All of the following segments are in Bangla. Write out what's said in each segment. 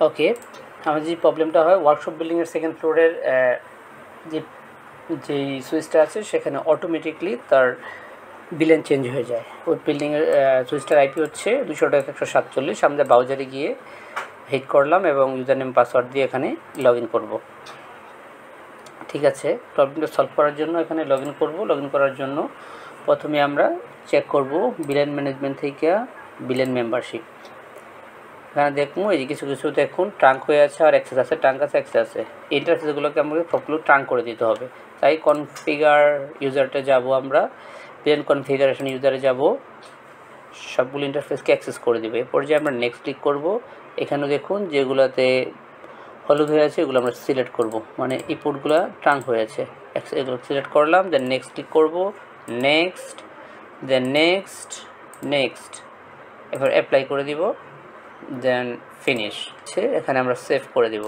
ওকে, আমার যে প্রবলেমটা হয় ওয়ার্কশপ বিল্ডিংয়ের সেকেন্ড ফ্লোরের যেই সুইচটা আছে সেখানে অটোমেটিকলি তার বিলেন চেঞ্জ হয়ে যায়। ওই বিল্ডিংয়ের সুইচটার আইপি হচ্ছে 200.147। আমরা ব্রাউজারে গিয়ে হিট করলাম এবং ইউজার নেম পাসওয়ার্ড দিয়ে এখানে লগ ইন করবো। ঠিক আছে, প্রবলেমটা সলভ করার জন্য এখানে লগ ইন করবো। লগ ইন করার জন্য প্রথমে আমরা চেক করব বিলেন ম্যানেজমেন্ট থেকে বিলেন মেম্বারশিপ। এখানে দেখুন এই যে কিছু কিছু দেখুন ট্রাঙ্ক হয়ে আছে আর অ্যাক্সেস আছে, ট্রাঙ্ক আছে অ্যাক্সেস আছে। ইন্টারফেসগুলোকে আমাকে সবগুলো ট্রাঙ্ক করে দিতে হবে। তাই কনফিগার ইউজারটা যাব, আমরা বিলেন কনফিগারেশন ইউজারে যাব, সবগুলো ইন্টারফেসকে অ্যাক্সেস করে দেবে। এরপর যে আমরা নেক্সট ক্লিক করব। এখানে দেখুন যেগুলোতে হলুদ হয়ে আছে এগুলো আমরা সিলেক্ট করব, মানে এই পোর্টগুলো ট্রাঙ্ক হয়ে আছে, এগুলো সিলেক্ট করলাম। দেন নেক্সট ক্লিক করব, নেক্সট, দেন নেক্সট, নেক্সট, এবার অ্যাপ্লাই করে দিব, দেন ফিনিশ। এখানে আমরা সেভ করে দিব।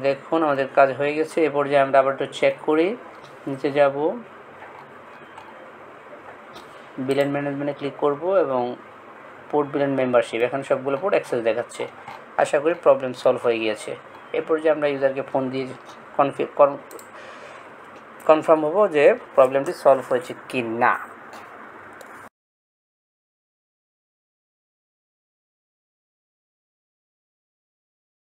দেখুন আমাদের কাজ হয়ে গেছে। এরপর যে আমরা আবার একটু চেক করি, নিচে যাব, বিলেন ম্যানেজমেন্টে ক্লিক করব এবং পোর্ট বিলেন মেম্বারশিপ, এখানে সবগুলো পোর্ট অ্যাক্সেস দেখাচ্ছে। আশা করি প্রবলেম সলভ হয়ে গিয়েছে। এরপর যে আমরা ইউজারকে ফোন দিয়ে কনফার্ম হবো যে প্রবলেমটি সলভ হয়েছে কি না।